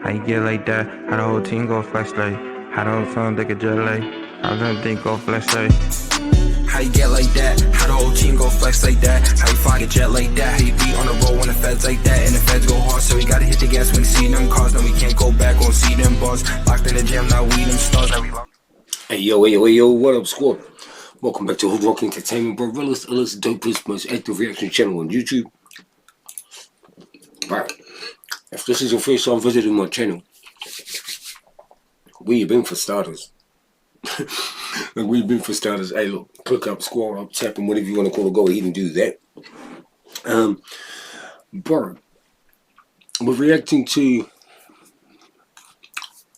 How you get like that? How the whole team go flex like? How the whole phone take a jet like? How the thing go flex like? How you get like that? How the whole team go flex like that? How you fly a jet like that? How you be on the road when the feds like that? And the feds go hard, so we gotta hit the gas when we see them cars. Now we can't go back, won't see them bars. Locked in the gym, now we them stars. Now we locked. Hey yo, what up, squad? Welcome back to HOODROK Entertainment, bro. Realest, dopest, most active reaction channel on YouTube. Right. If this is your first time visiting my channel, where you been for starters? Like, where you been for starters? Hey, look, click up, scroll up, tap, and whatever you want to call it, go ahead and do that. Bro, we're reacting to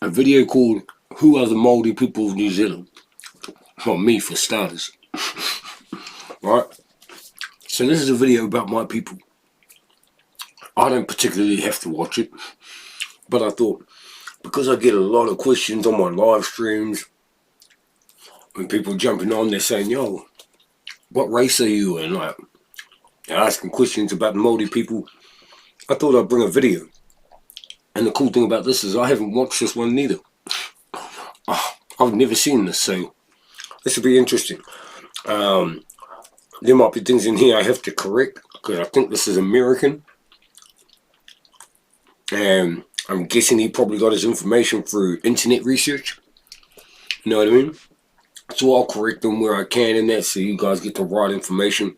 a video called "Who Are the Māori People of New Zealand?" Well, me for starters. Right? So this is a video about my people. I don't particularly have to watch it, but I thought, because I get a lot of questions on my live streams, when people jumping on, they're saying, yo, what race are you? And like, they're asking questions about the Māori people. I thought I'd bring a video. And the cool thing about this is I haven't watched this one neither. I've never seen this, so this will be interesting. There might be things in here I have to correct, because I think this is American. And I'm guessing he probably got his information through internet research. You know what I mean? So I'll correct them where I can in that, so you guys get the right information.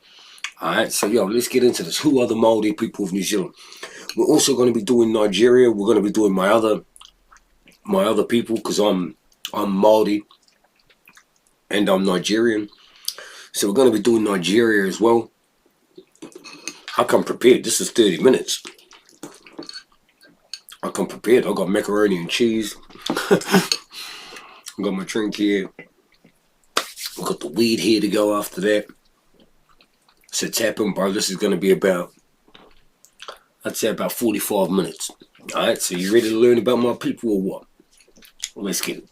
Alright, so yo, let's get into this. Who are the Māori people of New Zealand? We're also going to be doing Nigeria. We're going to be doing my other people, because I'm Māori and I'm Nigerian. So we're going to be doing Nigeria as well. I come prepared. This is 30 minutes. I come prepared. I got macaroni and cheese. I got my drink here. I got the weed here to go after that. So tapping, bro. This is going to be about, I'd say about 45 minutes. Alright, so you ready to learn about my people or what? Well, let's get it.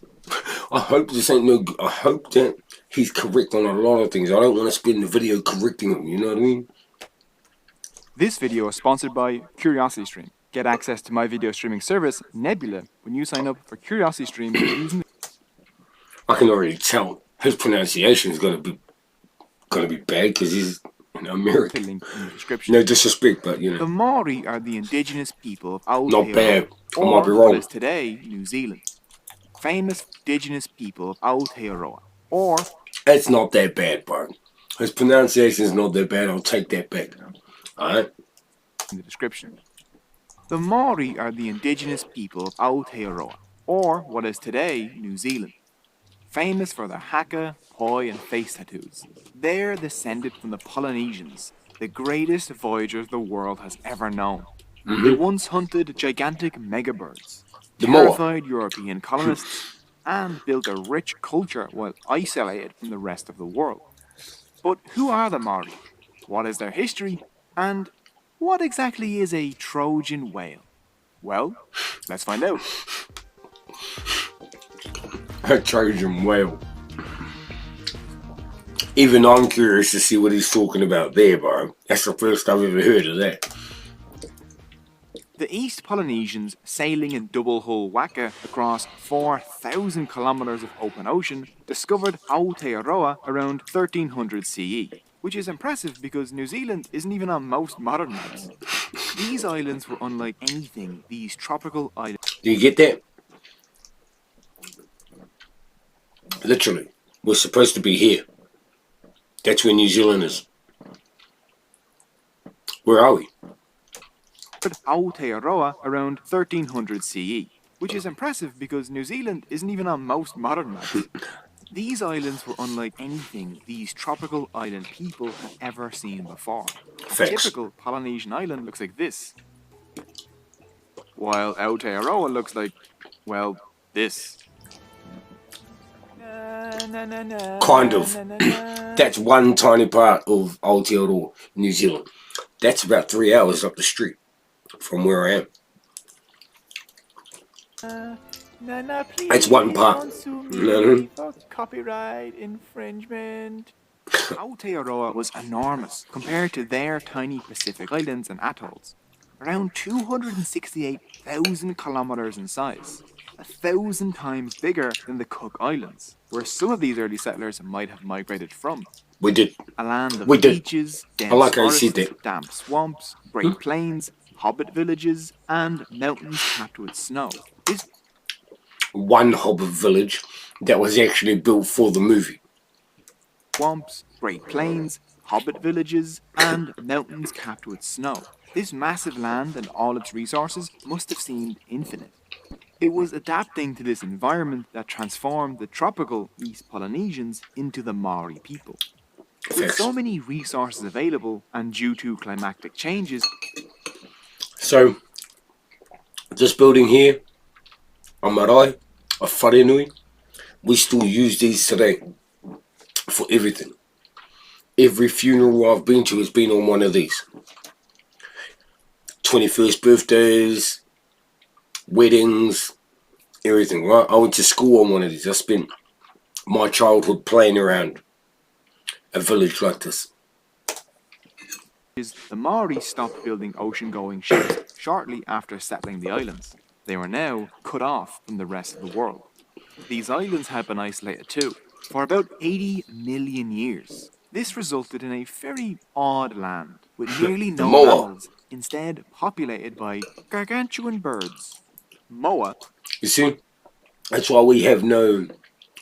I hope this ain't no. I hope that he's correct on a lot of things. I don't want to spend the video correcting him. You know what I mean? This video is sponsored by CuriosityStream. Get access to my video streaming service, Nebula, when you sign up for CuriosityStream using. I can already tell his pronunciation is gonna be bad because he's American. Link in the description. No disrespect, but you know. The Maori are the indigenous people of Aotearoa, Not bad. I or might be what wrong. is today New Zealand. Famous indigenous people of Aotearoa, or It's not that bad, bro. His pronunciation is not that bad. I'll take that back. Alright? in the description. The Maori are the indigenous people of Aotearoa, or what is today New Zealand. Famous for their haka, hoi, and face tattoos. They're descended from the Polynesians, the greatest voyagers the world has ever known. They once hunted gigantic megabirds, terrified European colonists, and built a rich culture while isolated from the rest of the world. But who are the Maori? What is their history? And what exactly is a Trojan whale? Well, let's find out. A Trojan whale. Even I'm curious to see what he's talking about there, bro. That's the first I've ever heard of that. The East Polynesians, sailing in double-hull waka across 4,000 kilometers of open ocean, discovered Aotearoa around 1300 CE, which is impressive because New Zealand isn't even on most modern maps. These islands were unlike anything these tropical islands. Do you get that? Literally, we're supposed to be here. That's where New Zealand is. Where are we? Aotearoa around 1300 CE, which is impressive because New Zealand isn't even on most modern maps. These islands were unlike anything these tropical island people had ever seen before. A typical Polynesian island looks like this, while Aotearoa looks like, well, this. Kind of. That's one tiny part of Aotearoa, New Zealand. That's about 3 hours up the street from where I am. It's one part. Copyright infringement. Aotearoa was enormous compared to their tiny Pacific islands and atolls. around 268,000 kilometers in size, 1,000 times bigger than the Cook Islands, where some of these early settlers might have migrated from. We did. A land of We did. beaches, I dense like how you said forests, that. damp swamps, great plains, hobbit villages, and mountains capped with snow. This One hobbit village that was actually built for the movie. swamps, great plains, hobbit villages, and mountains capped with snow. This massive land and all its resources must have seemed infinite. It was adapting to this environment that transformed the tropical East Polynesians into the Maori people. With so many resources available and due to climatic changes, So, this building here, a marae, a wharenui, we still use these today for everything. Every funeral I've been to has been on one of these. 21st birthdays, weddings, everything, right? I went to school on one of these. I spent my childhood playing around a village like this. the Maori stopped building ocean-going ships shortly after settling the islands. They were now cut off from the rest of the world. These islands had been isolated too, for about 80 million years. This resulted in a very odd land, with nearly no Moa. mammals, instead populated by gargantuan birds. Moa, You see? That's why we have no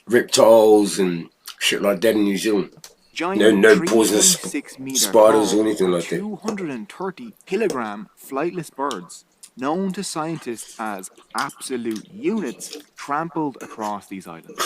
reptiles and shit like that in New Zealand. giant No poisonous 3.6-meter spiders tall, or anything like that. 230-kilogram flightless birds, known to scientists as absolute units, trampled across these islands.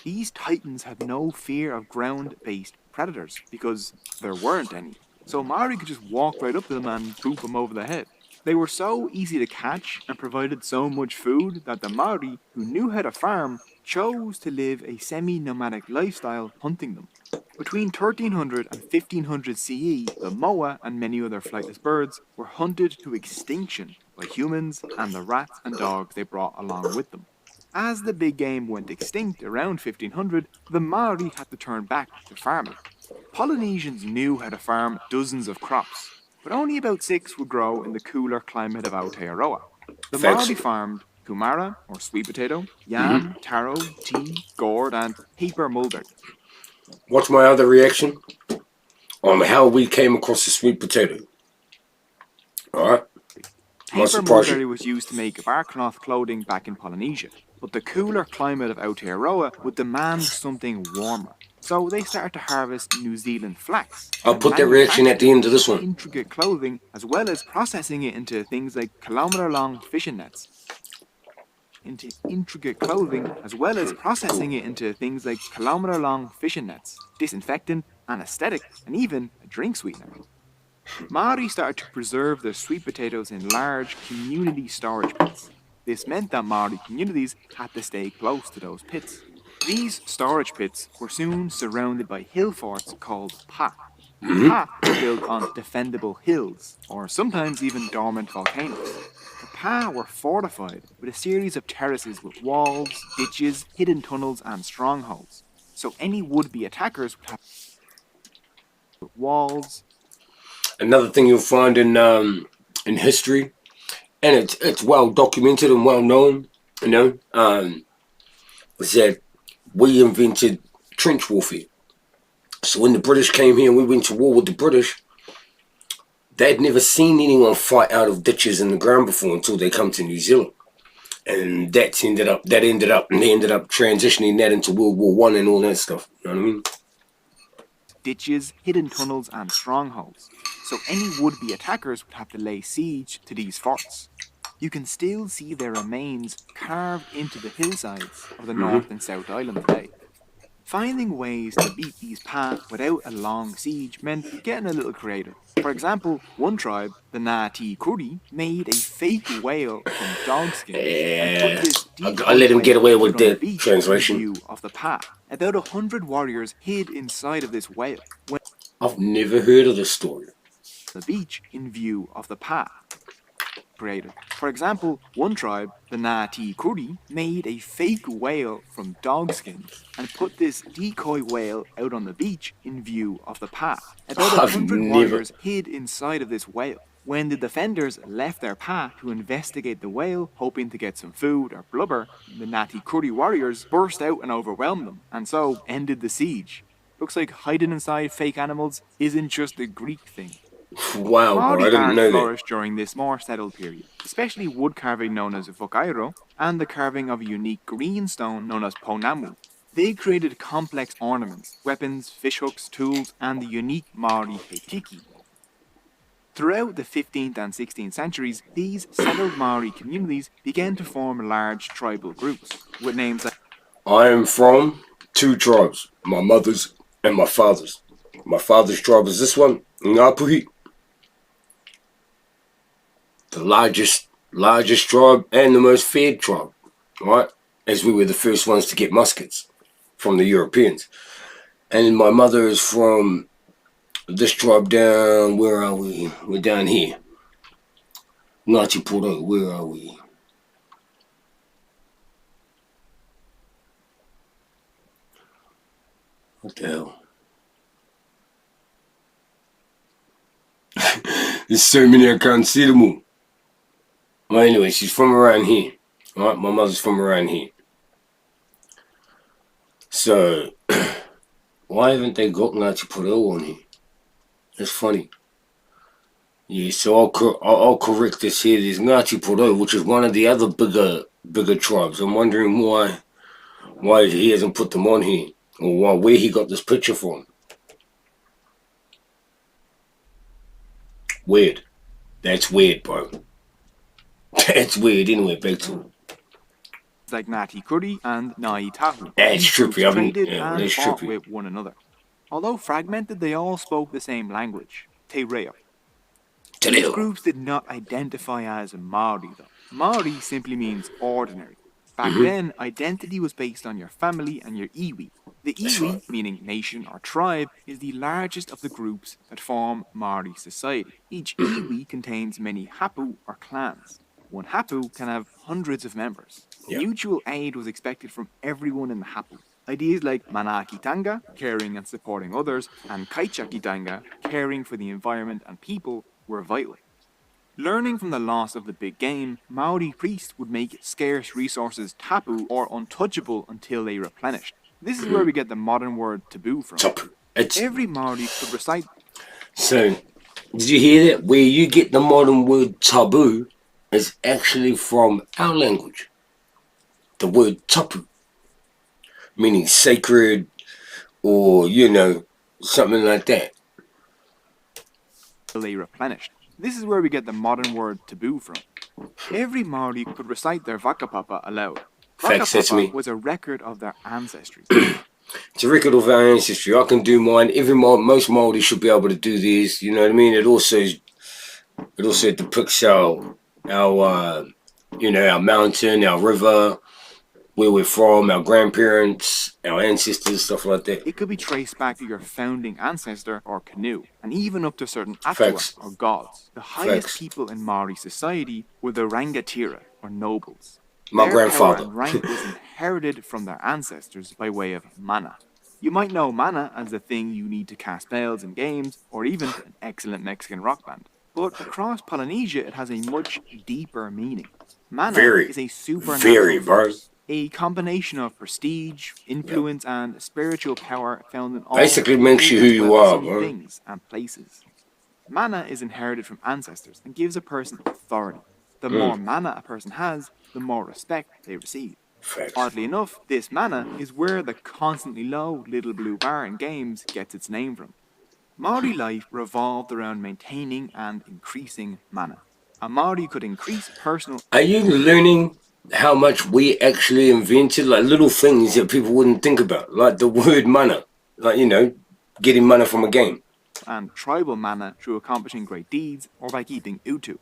These titans had no fear of ground-based predators because there weren't any. So Maori could just walk right up to them and boop them over the head. They were so easy to catch and provided so much food that the Maori, who knew how to farm, chose to live a semi-nomadic lifestyle hunting them. Between 1300 and 1500 CE, the moa and many other flightless birds were hunted to extinction by humans and the rats and dogs they brought along with them. As the big game went extinct around 1500, the Maori had to turn back to farming. Polynesians knew how to farm dozens of crops, but only about 6 would grow in the cooler climate of Aotearoa. The Maori farmed kumara, or sweet potato, yam, taro, tea, gourd, and paper mulberry. What's my other reaction on how we came across the sweet potato? Alright? Paper mulberry was used to make bark-cloth clothing back in Polynesia, but the cooler climate of Aotearoa would demand something warmer. So they started to harvest New Zealand flax. I'll put that reaction at the end of this one. Intricate clothing, as well as processing it into things like kilometer-long fishing nets. Disinfectant, anesthetic, and even a drink sweetener. Māori started to preserve their sweet potatoes in large community storage pits. This meant that Māori communities had to stay close to those pits. These storage pits were soon surrounded by hill forts called pa. Pa were built on defendable hills, or sometimes even dormant volcanoes. The pa were fortified with a series of terraces with walls, ditches, hidden tunnels, and strongholds. So any would-be attackers would have walls. Another thing you'll find in history, and it's well documented and well known, you know, is that we invented trench warfare. So when the British came here and we went to war with the British, they'd never seen anyone fight out of ditches in the ground before until they come to New Zealand. And they ended up transitioning that into World War I and all that stuff. You know what I mean? Ditches, hidden tunnels, and strongholds. So any would-be attackers would have to lay siege to these forts. You can still see their remains carved into the hillsides of the North and South Island today. Finding ways to beat these pa without a long siege meant getting a little creative. For example, one tribe, the Ngāti Kuri, made a fake whale from dog skin. Yeah, I let him get away with that translation. View of the pa. About 100 warriors hid inside of this whale. I've never heard of this story. The beach in view of the pa. Created. For example, one tribe, the Ngāti Kuri, made a fake whale from dog skins and put this decoy whale out on the beach in view of the pa. About 100 warriors hid inside of this whale. When the defenders left their path to investigate the whale, hoping to get some food or blubber, the Ngāti Kuri warriors burst out and overwhelmed them, and so ended the siege. Looks like hiding inside fake animals isn't just a Greek thing. Wow, bro, I Māori didn't art know that. flourished during this more settled period, especially wood carving known as whakairo, and the carving of a unique green stone known as pounamu. They created complex ornaments, weapons, fishhooks, tools, and the unique Māori heitiki. Throughout the 15th and 16th centuries, these settled Maori communities began to form large tribal groups, with names like I am from 2 tribes, my mother's and my father's. My father's tribe is this one, Ngāpuhi. The largest tribe and the most feared tribe, right? As we were the first ones to get muskets from the Europeans. And my mother is from this tribe down, where are we? We're down here. Ngāti Porou, where are we? What the hell? There's so many I can't see them all. Well, anyway, she's from around here. Alright, my mother's from around here. So, why haven't they got Ngāti Porou on here? That's funny. Yeah, so I'll correct this here. There's Ngāti Porou, which is one of the other bigger tribes. I'm wondering why he hasn't put them on here, or where he got this picture from. Weird. That's weird, bro. That's weird. Anyway, back to it. like Ngāti Kuri and Ngāi Tahu. That's These trippy. groups traded and That's fought trippy. with one another. Although fragmented, they all spoke the same language, Te Reo. These groups did not identify as Maori though. Maori simply means ordinary. Back then, identity was based on your family and your iwi. The iwi, meaning nation or tribe, is the largest of the groups that form Maori society. Each iwi contains many hapu or clans. One hapu can have hundreds of members. Mutual aid was expected from everyone in the hapu. Ideas like manakitanga, caring and supporting others, and kaichakitanga, caring for the environment and people, were vital. Learning from the loss of the big game, Maori priests would make scarce resources tapu or untouchable until they replenished. This is where we get the modern word taboo from. Tapu. Every Maori could recite. So, did you hear that? Where you get the modern word taboo is actually from our language. The word tapu, meaning sacred, or, you know, something like that. They replenished. This is where we get the modern word taboo from. Every Maori could recite their vakapapa aloud. Facts, that's me. Vakapapa was a record of their ancestry. It's a record of our ancestry. I can do mine. Most Māori should be able to do this. You know what I mean? It also depicts our you know, our mountain, our river, where we're from, our grandparents, our ancestors, stuff like that. It could be traced back to your founding ancestor or canoe, and even up to certain atua or gods. The highest people in Maori society were the rangatira or nobles. My grandfather. Their power and rank was inherited from their ancestors by way of mana. You might know mana as the thing you need to cast spells in games, or even an excellent Mexican rock band. But across Polynesia, it has a much deeper meaning. Mana is a supernatural force, a combination of prestige, influence, and spiritual power found in all basically makes you who you are, bro. Things and places. Mana is inherited from ancestors and gives a person authority. The more mana a person has, the more respect they receive. Oddly enough, this mana is where the constantly low little blue bar in games gets its name from. Maori life revolved around maintaining and increasing mana. A Maori could increase personal... Are you learning how much we actually invented? Like little things that people wouldn't think about. Like the word mana. Like, you know, getting mana from a game. And tribal mana through accomplishing great deeds or by keeping utu.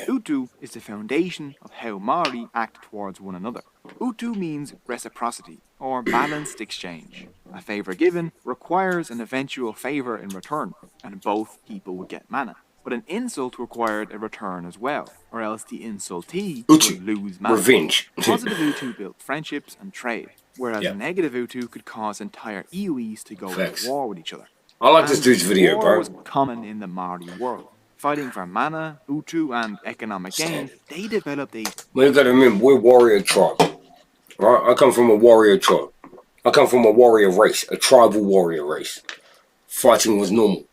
Utu is the foundation of how Maori act towards one another. Utu means reciprocity, or balanced exchange. A favour given requires an eventual favour in return, and both people would get mana. But an insult required a return as well, or else the insultee would lose mana. Revenge. Positive Utu built friendships and trade, whereas negative Utu could cause entire iwis to go to war with each other. I like this dude's video, war bro. was common in the Maori world. Fighting for mana, utu, and economic gain, they developed a... Well, you gotta remember, we're warrior tribe. Right? I come from a warrior tribe. I come from a warrior race, a tribal warrior race. Fighting was normal.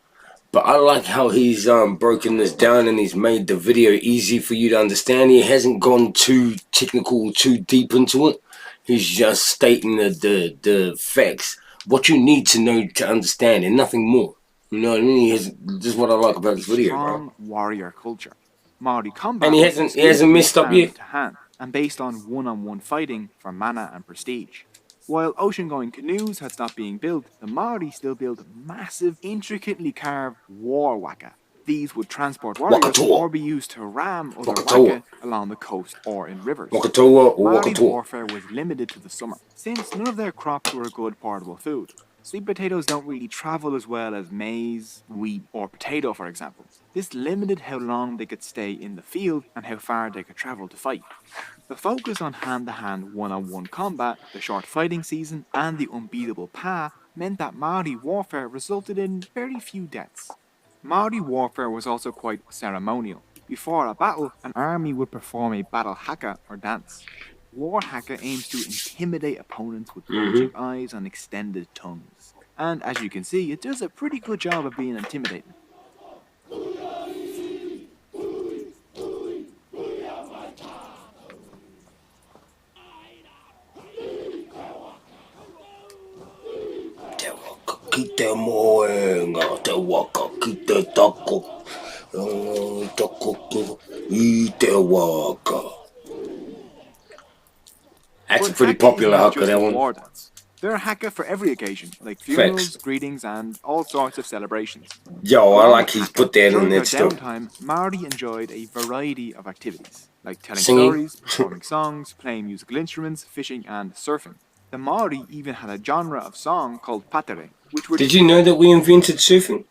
But I like how he's broken this down and he's made the video easy for you to understand. He hasn't gone too technical, too deep into it. He's just stating the facts. What you need to know to understand and nothing more. You know what I mean? This is what I like about this video, strong bro. warrior culture. Maori combat And he hasn't messed up yet. to hand and based on one-on-one fighting for mana and prestige. While ocean-going canoes had stopped being built, the Maori still built massive, intricately carved war waka. These would transport warriors Wakatoa. or be used to ram other Wakatoa. waka along the coast or in rivers. Wakatoa or Maori's Wakatoa. warfare was limited to the summer, since none of their crops were good portable food. Sweet potatoes don't really travel as well as maize, wheat, or potato, for example. This limited how long they could stay in the field and how far they could travel to fight. The focus on hand-to-hand one-on-one combat, the short fighting season, and the unbeatable pa meant that Maori warfare resulted in very few deaths. Maori warfare was also quite ceremonial. Before a battle, an army would perform a battle haka or dance. War haka aims to intimidate opponents with bulging eyes and extended tongues. And as you can see, it does a pretty good job of being intimidating. Kita moenga te waka kita tako tako I te waka. That's a But pretty haka is popular not haka, just that a one. war dance. There are haka for every occasion, like funerals, greetings, and all sorts of celebrations. Yo, I Along like with he's haka, put that in during there their still. downtime, Māori enjoyed a variety of activities, like telling Singing. stories, performing songs, playing musical instruments, fishing, and surfing. The Māori even had a genre of song called patere, which were... Did you know that we invented surfing?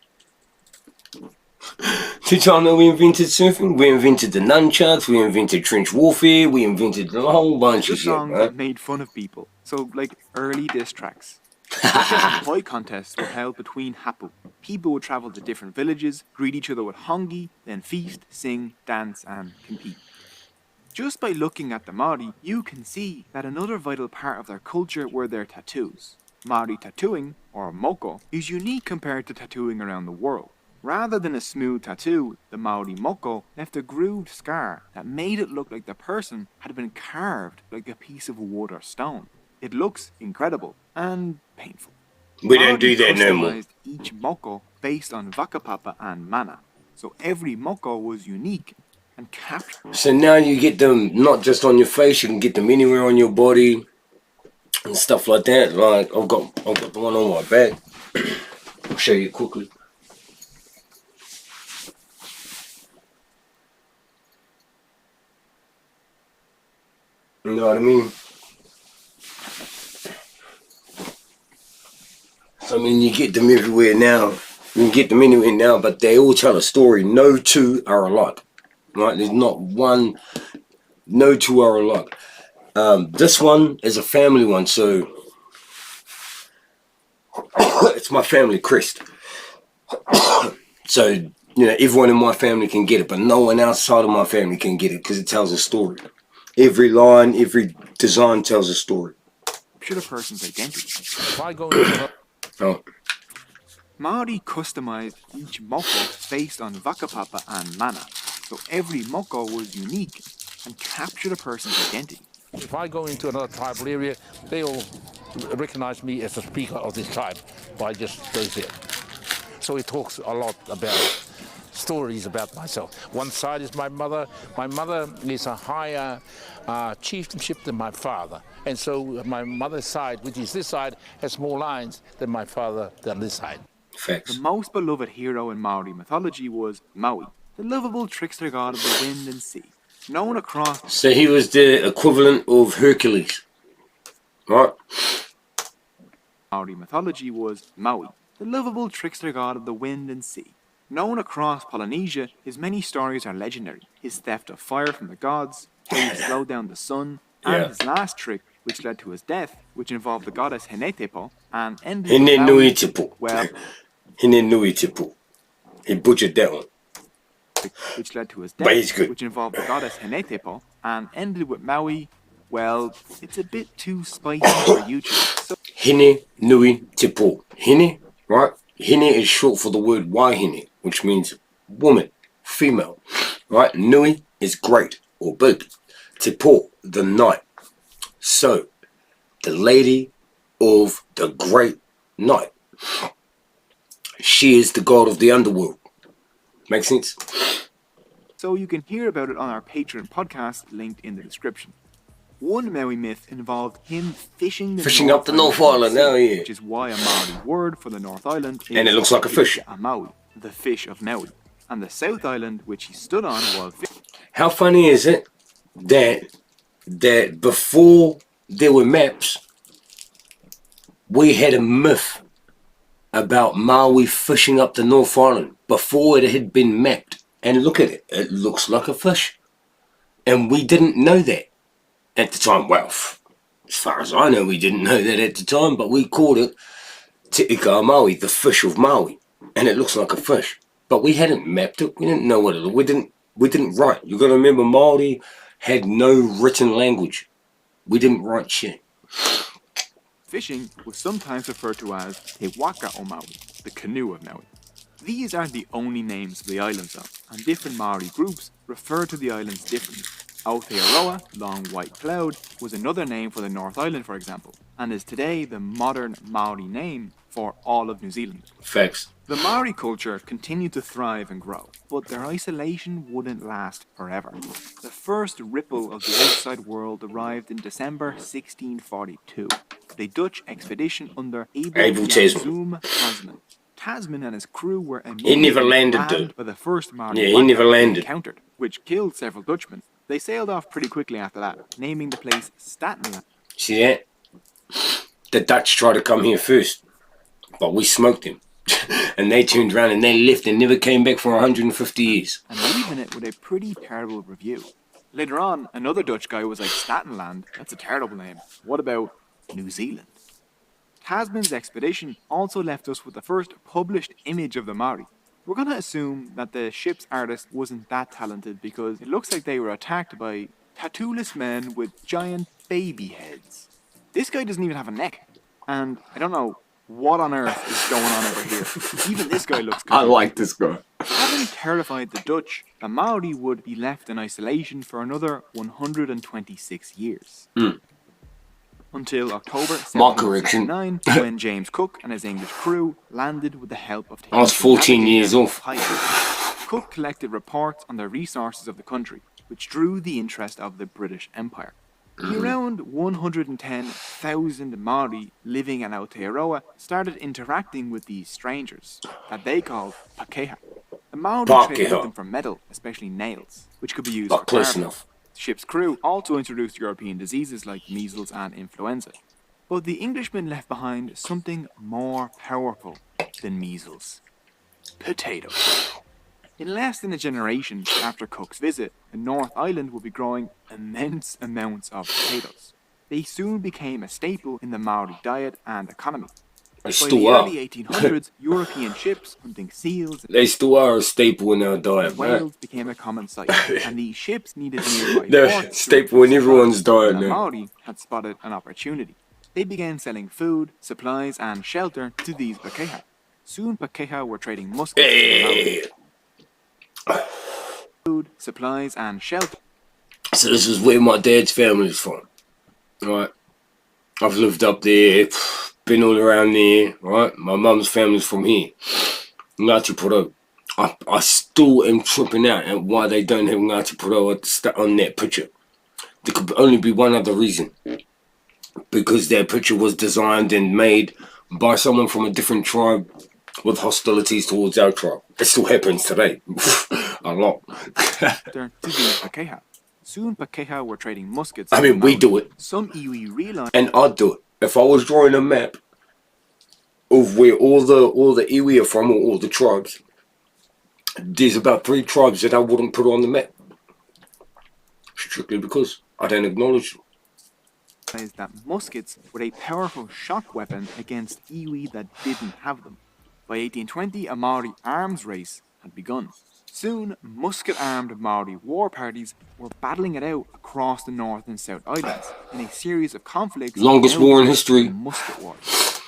Did y'all know we invented surfing? We invented the nunchucks, we invented trench warfare, we invented a whole bunch of just shit, songs man. that made fun of people. So, like early diss tracks. Haka and hoi contests were held between hapu. People would travel to different villages, greet each other with hongi, then feast, sing, dance, and compete. Just by looking at the Māori, you can see that another vital part of their culture were their tattoos. Māori tattooing, or moko, is unique compared to tattooing around the world. Rather than a smooth tattoo, the Māori moko left a grooved scar that made it look like the person had been carved like a piece of wood or stone. It looks incredible and painful. We don't do that no more. Customized each moko based on vakapapa and mana, so every moko was unique and captured. So now you get them not just on your face, you can get them anywhere on your body and stuff like that. Like I've got the one on my back. I'll show you quickly. You know what I mean? I mean, you get them everywhere now. You can get them anywhere now, but they all tell a story. No two are alike. Right? There's not one. No two are alike. This one is a family one, so it's my family crest. So, you know, everyone in my family can get it, but no one outside of my family can get it because it tells a story. Every line, every design tells a story. Capture a person's identity. If I go into Oh. Māori customized each moko based on vakapapa and mana, so every moko was unique and captured a person's identity. if I go into another tribal area, they'll recognize me as a speaker of this tribe by just those there. So it talks a lot about stories about myself. One side is my mother. My mother is a higher chieftainship than my father. And so my mother's side, which is this side, has more lines than my father than this side. Facts. The most beloved hero in Maori mythology was Maui, the lovable trickster god of the wind and sea, known across... So he was the equivalent of Hercules. Right? Maori mythology was Maui, the lovable trickster god of the wind and sea. Known across Polynesia, his many stories are legendary. His theft of fire from the gods, how he slowed down the sun, and his last trick, which led to his death, which involved the goddess Henetepo, and ended with Maui... Henenuitepo. Well, Henenuitepo. He butchered that one. which led to his But he's death, good. which involved the goddess Henetepo, and ended with Maui. Well, it's a bit too spicy for YouTube. So Hine, nui, te po. Hine, right? Hine is short for the word wahine, which means woman, female, right? Nui is great or big. Te po, the night. So, the lady of the great night. She is the god of the underworld. Make sense? So you can hear about it on our Patreon podcast linked in the description. One Maui myth involved him fishing Up the North Island, Sea, oh yeah. which is why a Maori word for the North Island is And it looks like a fish. a Maui, the fish of Maui. And the South Island, which he stood on, was How funny is it that before there were maps, we had a myth about Maui fishing up the North Island before it had been mapped. And look at it, it looks like a fish. And we didn't know that at the time. Well, as far as I know, we didn't know that at the time, but we called it Te Ika Maui, the fish of Maui. And it looks like a fish. But we hadn't mapped it, we didn't know what it was. We didn't write. You gotta remember, Māori had no written language. We didn't write shit. fishing was sometimes referred to as Te Waka o Maui, the canoe of Maui. These aren't the only names of the islands though, and different Maori groups refer to the islands differently. Aotearoa, long white cloud, was another name for the North Island, for example, and is today the modern Maori name for all of New Zealand. Facts. The Maori culture continued to thrive and grow, but their isolation wouldn't last forever. The first ripple of the outside world arrived in December 1642. The Dutch expedition under Abel Tasman. Tasman and his crew were never landed, rammed by the first Maori he never landed. encountered, which killed several Dutchmen. They sailed off pretty quickly after that, naming the place Statenland. See that? The Dutch tried to come here first, but we smoked them. And they turned around and they left and never came back for 150 years. And leaving it with a pretty terrible review. Later on, another Dutch guy was like, Statenland? That's a terrible name. What about New Zealand? Tasman's expedition also left us with the first published image of the Maori. We're going to assume that the ship's artist wasn't that talented because it looks like they were attacked by tattooless men with giant baby heads. This guy doesn't even have a neck. And I don't know what on earth is going on over here. Even this guy looks good. I like this guy. Having terrified the Dutch, the Maori would be left in isolation for another 126 years. Until October 1769, when James Cook and his English crew landed with the help of I was 14 years off. Cook collected reports on the resources of the country, which drew the interest of the British Empire. The around 110,000 Māori living in Aotearoa started interacting with these strangers, that they called Pakeha. The Māori traded with them for metal, especially nails, which could be used for carving. The ship's crew also introduced European diseases like measles and influenza. But the Englishmen left behind something more powerful than measles: potatoes. In less than a generation after Cook's visit, the North Island would be growing immense amounts of potatoes. They soon became a staple in the Maori diet and economy. By the early 1800s, European ships hunting seals they still are a staple in our diet, whales became a common sight, and these ships needed nearby they're a staple in everyone's diet now. now. Maori had spotted an opportunity. They began selling food, supplies, and shelter to these Pakeha. Soon, Pakeha were trading muskets with the Maori. Food, supplies, and shelter. So this is where my dad's family is from, right? I've lived up there, been all around there, right? My mum's family's from here, Ngāti Porou. I still am tripping out at why they don't have Ngāti Porou on that picture. There could only be one other reason. Because their picture was designed and made by someone from a different tribe with hostilities towards our tribe. It still happens today. A lot. Soon Pakeha were trading muskets. I mean, we do it. Some iwi realized, and I'd do it. If I was drawing a map of where all the iwi are from, or all the tribes, there's about 3 tribes that I wouldn't put on the map. Strictly because I don't acknowledge them. That muskets were a powerful shock weapon against iwi that didn't have them. By 1820, a Maori arms race had begun. Soon, musket-armed Maori war parties were battling it out across the North and South Islands in a series of conflicts. Longest known war in as history. the Musket Wars.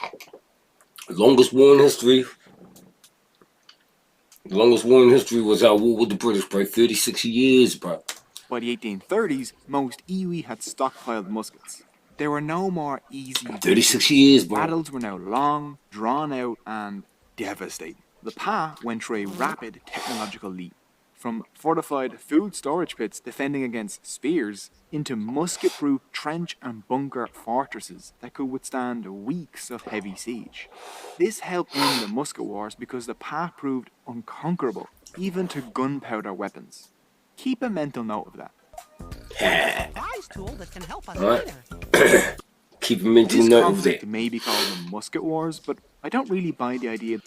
Longest war in history. The longest war in history was our war with the British, bro. 36 years, bro. By the 1830s, most iwi had stockpiled muskets. There were no more easy 36 years, bro. Battles were now long, drawn out, and devastating. The PA went through a rapid technological leap, from fortified food storage pits defending against spears into musket-proof trench and bunker fortresses that could withstand weeks of heavy siege. This helped end the musket wars because the PA proved unconquerable, even to gunpowder weapons. Keep a mental note of that. Device tool that can help us Alright. later. Keep a mental This note of conflict that. may be called the Musket Wars, but I don't really buy the idea.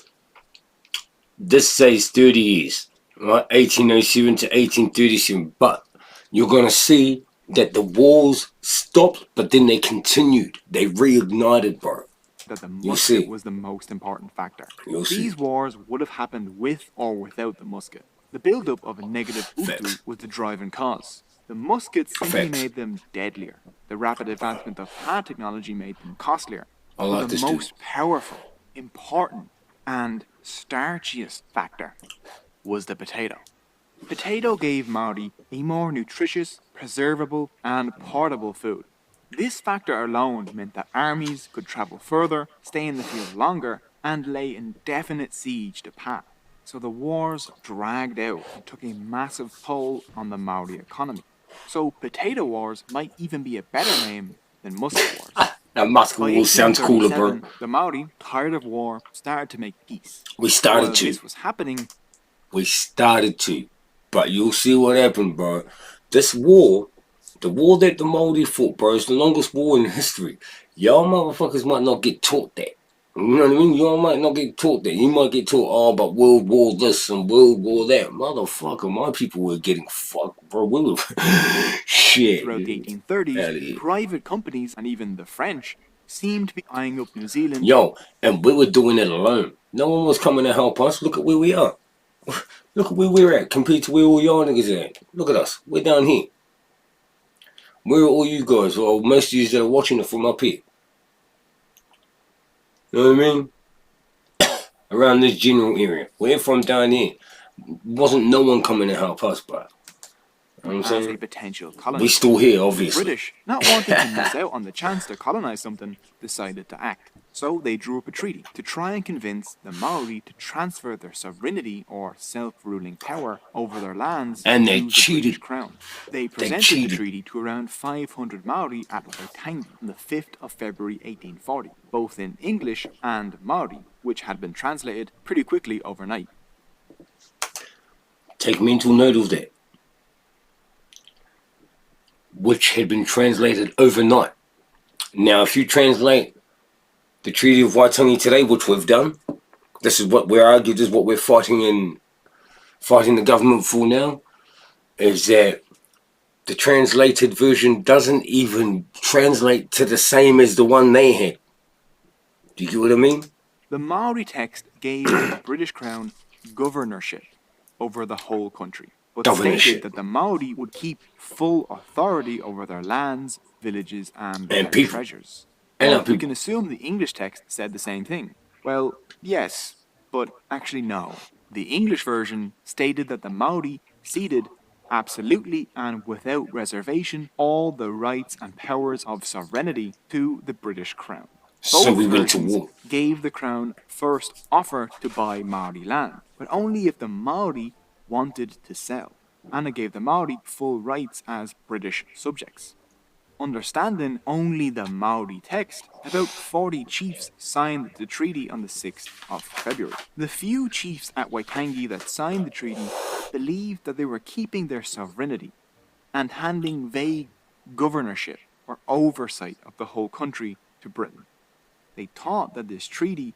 This says 30 years, right? 1807 to 1837. But you're going to see that the wars stopped, but then they continued. They reignited, bro. That the You'll see. musket was the most important factor. You'll see. These wars would have happened with or without the musket. The build-up of a negative Facts. Udru was the driving cause. The musket simply Facts. made them deadlier. The rapid advancement of PA technology made them costlier. I But like the this dude. most powerful, important, and starchiest factor was the potato. Potato gave Maori a more nutritious, preservable, and portable food. This factor alone meant that armies could travel further, stay in the field longer, and lay indefinite siege to PA. So the wars dragged out and took a massive toll on the Maori economy. So potato wars might even be a better name than musket wars. That musket By war sounds cooler, bro. 1837, the Maori, tired of war, started to make peace. We started While to. this was happening, We started to. But you'll see what happened, bro. This war, the war that the Māori fought, bro, is the longest war in history. Y'all motherfuckers might not get taught that. You know what I mean? Y'all might not get taught that. You might get taught, oh, but World War this and World War that. Motherfucker, my people were getting fucked, bro. We were... Shit. throughout the dude. 1830s, Outta here. private companies and even the French seemed to be eyeing up New Zealand. Yo, and we were doing it alone. No one was coming to help us. Look at where we are. Look at where we're at compared to where all y'all niggas are at. Look at us. We're down here. Where are all you guys? Well, most of you that are watching it from up here. You know what I mean? Around this general area. We're from down here. Wasn't no one coming to help us, bro. You know what I'm as a saying? potential We colony. still here, The obviously. British, not wanting to miss out on the chance to colonize something, decided to act. So they drew up a treaty to try and convince the Maori to transfer their sovereignty or self-ruling power over their lands And they to the cheated. British Crown. They presented the cheated. treaty to around 500 Maori at Waitangi on the 5th of February 1840, both in English and Maori, which had been translated pretty quickly overnight. Take mental note of that. Which had been translated overnight. Now, if you translate the Treaty of Waitangi today, which we've done, this is what we're argued, is what we're fighting the government for now, is that the translated version doesn't even translate to the same as the one they had. Do you get what I mean? The Maori text gave the British Crown governorship over the whole country, but Governorship. stated that the Maori would keep full authority over their lands, villages, and their people. treasures. And Well, our we people. can assume the English text said the same thing. Well, yes, but actually no. The English version stated that the Maori ceded absolutely and without reservation all the rights and powers of sovereignty to the British Crown. So Both we went to versions war. gave the Crown first offer to buy Maori land, but only if the Maori wanted to sell, and it gave the Maori full rights as British subjects. Understanding only the Maori text, about 40 chiefs signed the treaty on the 6th of February. The few chiefs at Waitangi that signed the treaty believed that they were keeping their sovereignty and handing vague governorship or oversight of the whole country to Britain. They thought that this treaty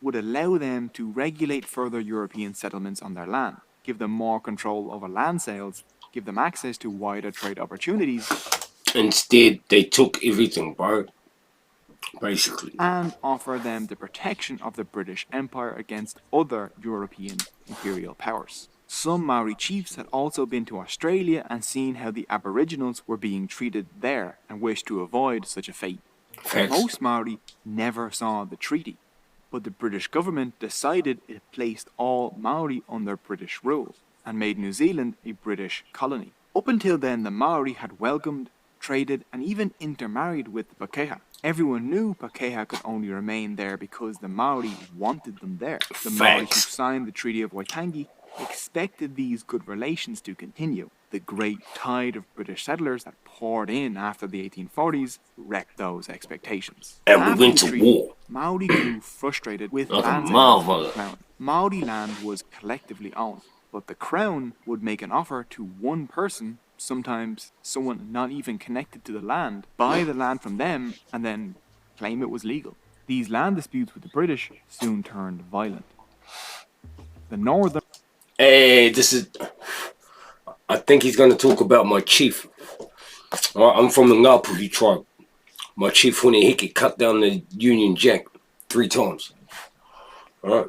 would allow them to regulate further European settlements on their land, give them more control over land sales, give them access to wider trade opportunities, Instead, they took everything, bro. Basically. and offer them the protection of the British Empire against other European imperial powers. Some Maori chiefs had also been to Australia and seen how the Aboriginals were being treated there and wished to avoid such a fate. Facts. Most Maori never saw the treaty, but the British government decided it placed all Maori under British rule and made New Zealand a British colony. Up until then, the Maori had welcomed, traded, and even intermarried with the Pakeha. Everyone knew Pakeha could only remain there because the Maori wanted them there. The Maori who Facts. signed the Treaty of Waitangi expected these good relations to continue. The great tide of British settlers that poured in after the 1840s wrecked those expectations. And we After went the to treaty, war. Maori grew frustrated with Like a land motherfucker. from the Crown. Maori land was collectively owned, but the Crown would make an offer to one person, sometimes someone not even connected to the land, buy the land from them and then claim it was legal. These land disputes with the British soon turned violent. The Northern Hey, this is... I think he's going to talk about my chief. I'm from the Ngāpuhi tribe. My chief, Hune Hiki, cut down the Union Jack 3 times. Alright.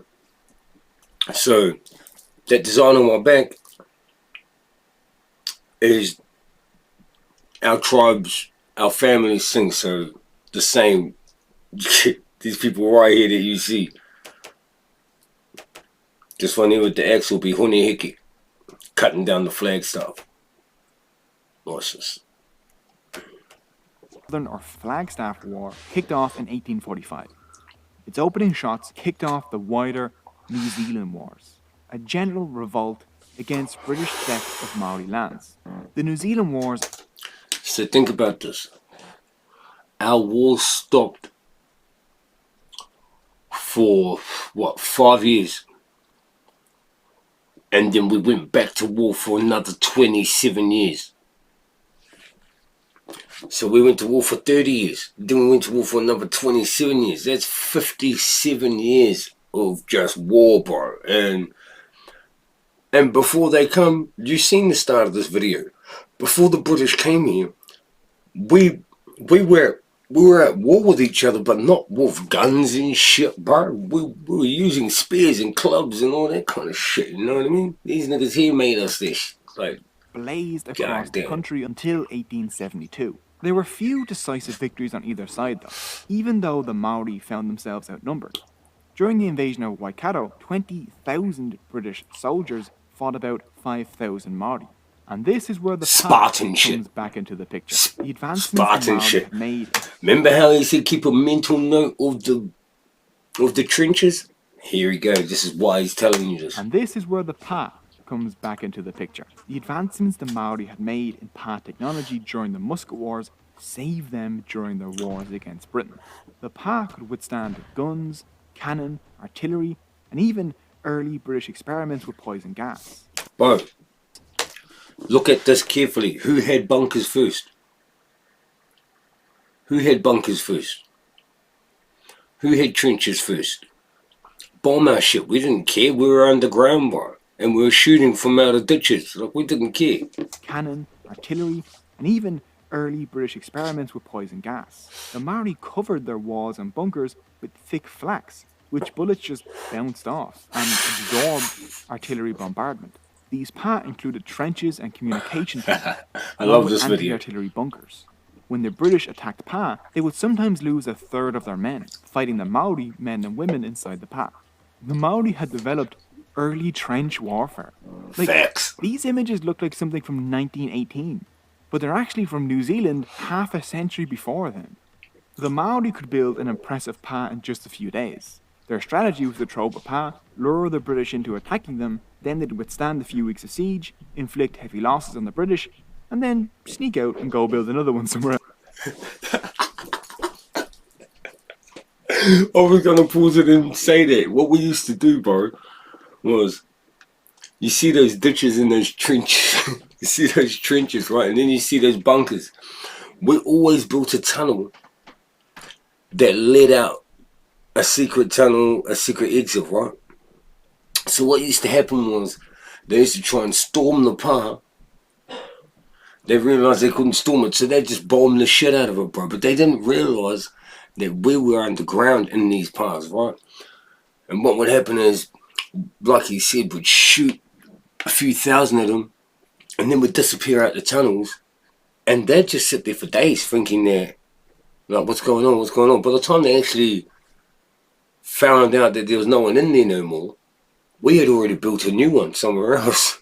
So, that design on my back is our tribes, our families sing, so the same. These people right here that you see. This one here with the X will be Hune Hiki, cutting down the flagstaff. Horses. or Flagstaff War kicked off in 1845. Its opening shots kicked off the wider New Zealand Wars, a general revolt against British theft of Maori lands. The New Zealand Wars... So think about this. Our war stopped for, what, 5 years? And then we went back to war for another 27 years. So we went to war for 30 years. Then we went to war for another 27 years. That's 57 years of just war, bro. And before they come, you've seen the start of this video. Before the British came here, we were at war with each other, but not with guns and shit, bro. We were using spears and clubs and all that kind of shit, you know what I mean? These niggas here made us this. Like, blazed across the goddamn. country until 1872. There were few decisive victories on either side though, even though the Maori found themselves outnumbered. During the invasion of Waikato, 20,000 British soldiers fought about 5,000 Maori. And this is where the Spartan past shit. comes back into the picture. The advancements Spartan the Maori shit. had made. Remember how he said keep a mental note of the trenches? Here we go. This is why he's telling you this. And this is where the PA comes back into the picture. The advancements the Maori had made in PA technology during the Musket Wars saved them during their wars against Britain. The PA could withstand guns, cannon, artillery, and even early British experiments with poison gas. Bro, look at this carefully. Who had bunkers first? Who had bunkers first? Who had trenches first? Bomb our shit. We didn't care. We were underground, bro. And we were shooting from out of ditches. Like, we didn't care. Cannon, artillery, and even early British experiments with poison gas. The Maori covered their walls and bunkers with thick flax, which bullets just bounced off and absorbed artillery bombardment. These PA included trenches and communication tunnels, I love along with this video. anti-artillery bunkers. When the British attacked PA, they would sometimes lose a third of their men, fighting the Maori men and women inside the PA. The Maori had developed early trench warfare. Facts. These images look like something from 1918, but they're actually from New Zealand half a century before then. The Maori could build an impressive PA in just a few days. Their strategy was to throw up a PA, lure the British into attacking them, then they'd withstand a few weeks of siege, inflict heavy losses on the British, and then sneak out and go build another one somewhere else. I was gonna pause it and say that. What we used to do, bro, was you see those ditches and those trenches. You see those trenches, right? And then you see those bunkers. We always built a tunnel that led out a secret tunnel, a secret exit, right? So what used to happen was they used to try and storm the PA. They realised they couldn't storm it, so they just bombed the shit out of it, bro. But they didn't realise that we were underground in these PAs, right? And what would happen is, like he said, would shoot a few thousand of them, and then would disappear out the tunnels, and they'd just sit there for days thinking they're like, what's going on, what's going on? By the time they actually found out that there was no one in there no more, we had already built a new one somewhere else.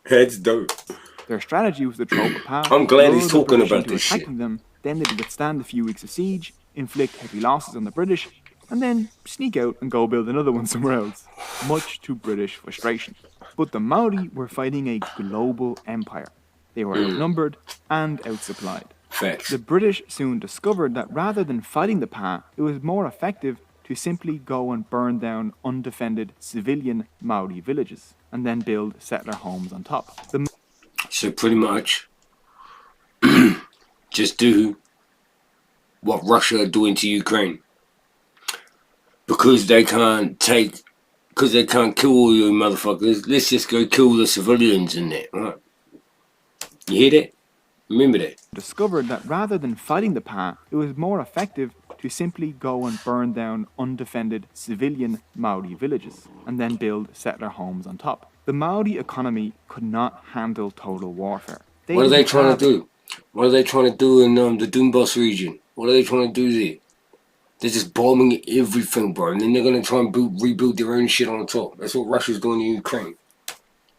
That's dope. Their strategy was to throw up a path. I'm glad he's lure the talking British about into this shit. attacking them. Then they'd withstand a few weeks of siege, inflict heavy losses on the British, and then sneak out and go build another one somewhere else, much to British frustration. But the Maori were fighting a global empire. They were outnumbered and outsupplied. Facts. The British soon discovered that rather than fighting the Pa, it was more effective to simply go and burn down undefended civilian Maori villages and then build settler homes on top. So pretty much, just do what Russia are doing to Ukraine. Because they can't kill all you motherfuckers, let's just go kill the civilians in there, right? You hear that? Remember that. Discovered that rather than fighting the Pa, it was more effective to simply go and burn down undefended civilian Maori villages and then build settler homes on top. The Maori economy could not handle total warfare. What are they trying to do? What are they trying to do in the Donbass region? What are they trying to do there? They're just bombing everything, bro. And then they're going to try and rebuild their own shit on top. That's what Russia's doing in Ukraine.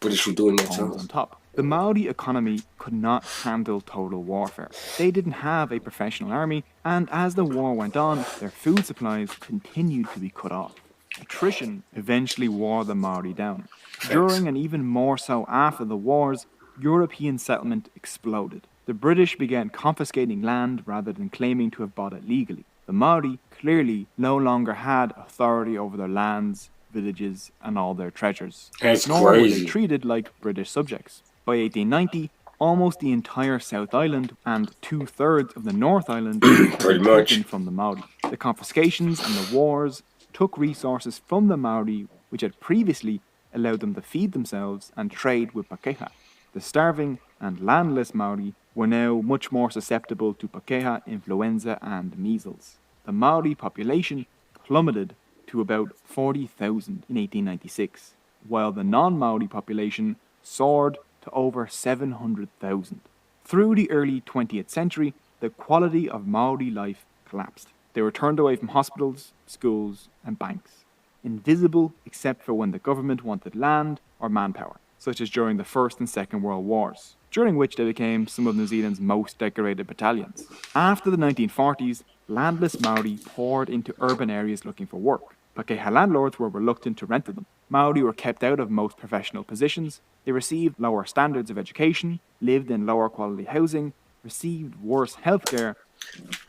British were doing that too. On top. The Maori economy could not handle total warfare. They didn't have a professional army, and as the war went on, their food supplies continued to be cut off. Attrition eventually wore the Maori down. During and even more so after the wars, European settlement exploded. The British began confiscating land rather than claiming to have bought it legally. The Maori clearly no longer had authority over their lands, villages, and all their treasures. That's Nor were they crazy. treated like British subjects. By 1890, almost the entire South Island and 2/3 of the North Island had Pretty been much. taken from the Maori. The confiscations and the wars took resources from the Maori which had previously allowed them to feed themselves and trade with Pakeha. The starving and landless Maori were now much more susceptible to Pakeha influenza and measles. The Maori population plummeted to about 40,000 in 1896, while the non-Maori population soared to over 700,000. Through the early 20th century, the quality of Maori life collapsed. They were turned away from hospitals, schools, and banks, invisible except for when the government wanted land or manpower, such as during the First and Second World Wars, during which they became some of New Zealand's most decorated battalions. After the 1940s, landless Maori poured into urban areas looking for work. Pakeha landlords were reluctant to rent to them. Maori were kept out of most professional positions. They received lower standards of education, lived in lower quality housing, received worse healthcare.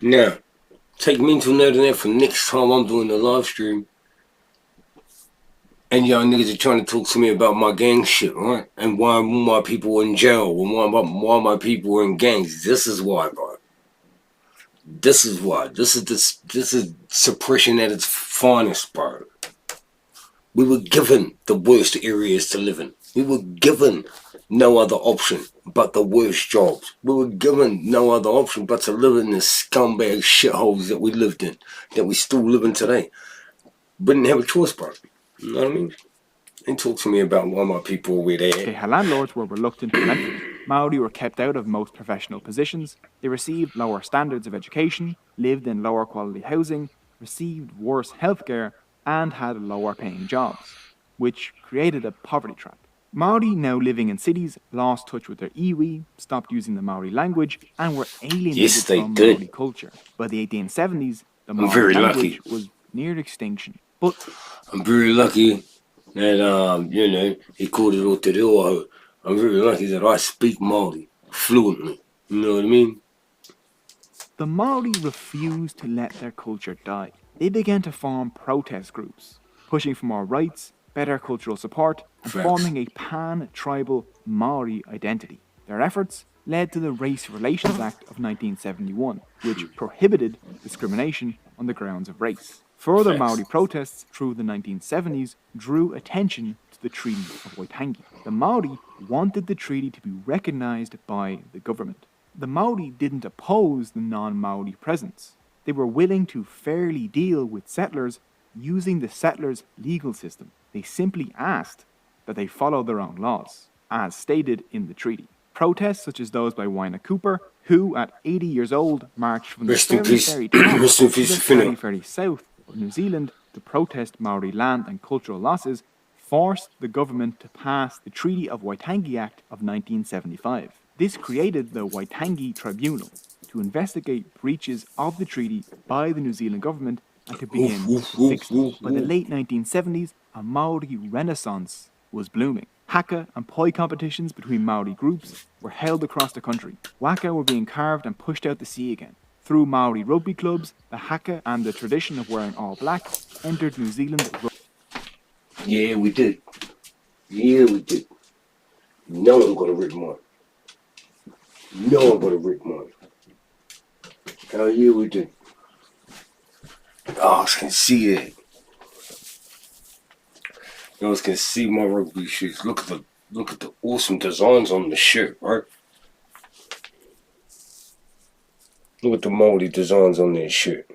Now, take mental note of that for next time I'm doing the live stream. And y'all niggas are trying to talk to me about my gang shit, right? And why my people were in jail, and why my people were in gangs. This is why, bro. This is why. This is suppression at its finest, bro. We were given the worst areas to live in. We were given no other option but the worst jobs. We were given no other option but to live in the scumbag shitholes that we lived in, that we still live in today. We didn't have a choice, bro. You know what I mean? And talk to me about why my people were where they at. Pakeha landlords were reluctant to rent them. Maori were kept out of most professional positions. They received lower standards of education, lived in lower quality housing, received worse healthcare, and had lower paying jobs, which created a poverty trap. Maori now living in cities lost touch with their iwi, stopped using the Maori language, and were alienated from Maori culture. By the 1870s, the Maori language was near extinction. But I'm very lucky that, he called it o te reo. I'm very lucky that I speak Māori fluently. You know what I mean? the Maori refused to let their culture die. They began to form protest groups, pushing for more rights, better cultural support, and forming a pan-tribal Maori identity. Their efforts led to the Race Relations Act of 1971, which prohibited discrimination on the grounds of race. Further Maori protests through the 1970s drew attention to the Treaty of Waitangi. The Maori wanted the treaty to be recognised by the government. The Maori didn't oppose the non-Maori presence. They were willing to fairly deal with settlers using the settlers' legal system. They simply asked that they follow their own laws, as stated in the treaty. Protests such as those by Waina Cooper, who at 80 years old marched from the Rest in very, peace. very top Rest in to peace, the Fino. very, very south of New Zealand to protest Maori land and cultural losses, forced the government to pass the Treaty of Waitangi Act of 1975. This created the Waitangi Tribunal to investigate breaches of the treaty by the New Zealand government and to begin to fix them. By the late 1970s, a Maori renaissance was blooming. Haka and poi competitions between Maori groups were held across the country. Waka were being carved and pushed out to sea again. Through Maori rugby clubs, the haka and the tradition of wearing all black entered New Zealand's Yeah, we did. Yeah, we did. No one got a rip mine. No one got a rip mine. Hell yeah, we did. Oh, I can see it. You guys can see my rugby shoes. Look at the awesome designs on the shirt, right? Look at the Māori designs on their shirt.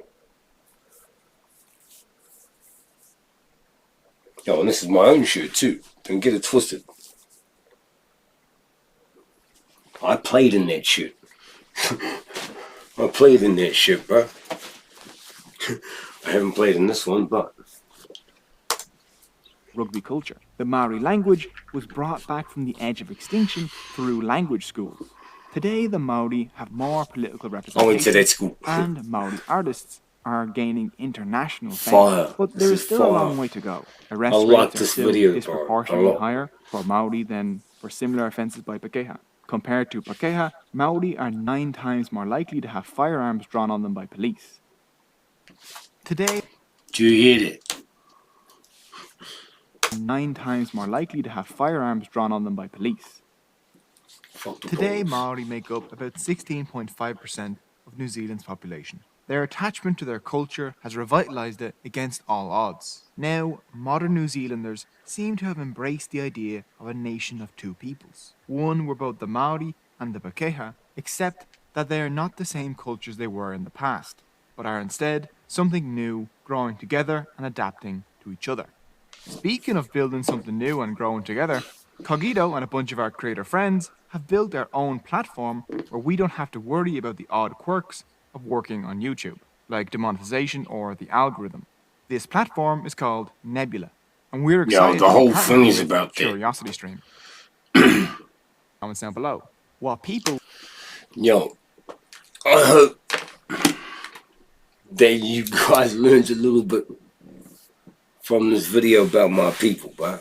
Yo, and this is my own shirt too. Don't get it twisted. I played in that shit. I played in that shit, bro. I haven't played in this one, but rugby culture. The Maori language was brought back from the edge of extinction through language schools. Today, the Maori have more political I representation, went to that school. and Maori artists are gaining international fame. Fire. But there This is is still a long fire. way to go. Arrest I like rates are this still video, bro. disproportionately A lot. higher for Maori than for similar offences by Pakeha. Compared to Pakeha, Maori are 9 times more likely to have firearms drawn on them by police. Today, Do you hear that? 9 times more likely to have firearms drawn on them by police. Fuck the Today, balls. Maori make up about 16.5% of New Zealand's population. Their attachment to their culture has revitalised it against all odds. Now, modern New Zealanders seem to have embraced the idea of a nation of two peoples, one where both the Maori and the Pakeha, except that they are not the same cultures they were in the past, but are instead something new, growing together and adapting to each other. Speaking of building something new and growing together, Cogito and a bunch of our creator friends have built their own platform where we don't have to worry about the odd quirks of working on YouTube, like demonetization or the algorithm. This platform is called Nebula, and we're excited the to be whole partnering thing is with about that. Curiosity Stream. Comments down below. What people Yo, I hope that you guys learned a little bit from this video about my people, bro.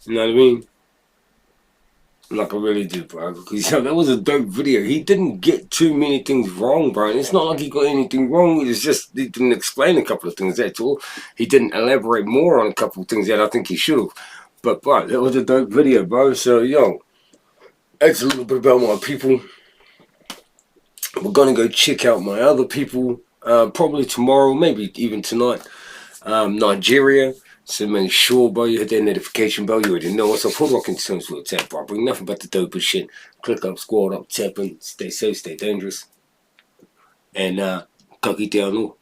You know what I mean? Like I really do, bro. Because that was a dope video. He didn't get too many things wrong, bro. And it's not like he got anything wrong. It's just he didn't explain a couple of things, that's all. He didn't elaborate more on a couple of things that I think he should have. But, bro, that was a dope video, bro. So, yo, that's a little bit about my people. We're going to go check out my other people. Probably tomorrow, maybe even tonight. Nigeria. So make sure, bro, you hit that notification bell. You already know what's up. HOODROK Entertainment with a tap, bro. Bring nothing but the dopest shit. Click up, squad up, tapping. Stay safe, stay dangerous. And, kaki te anō.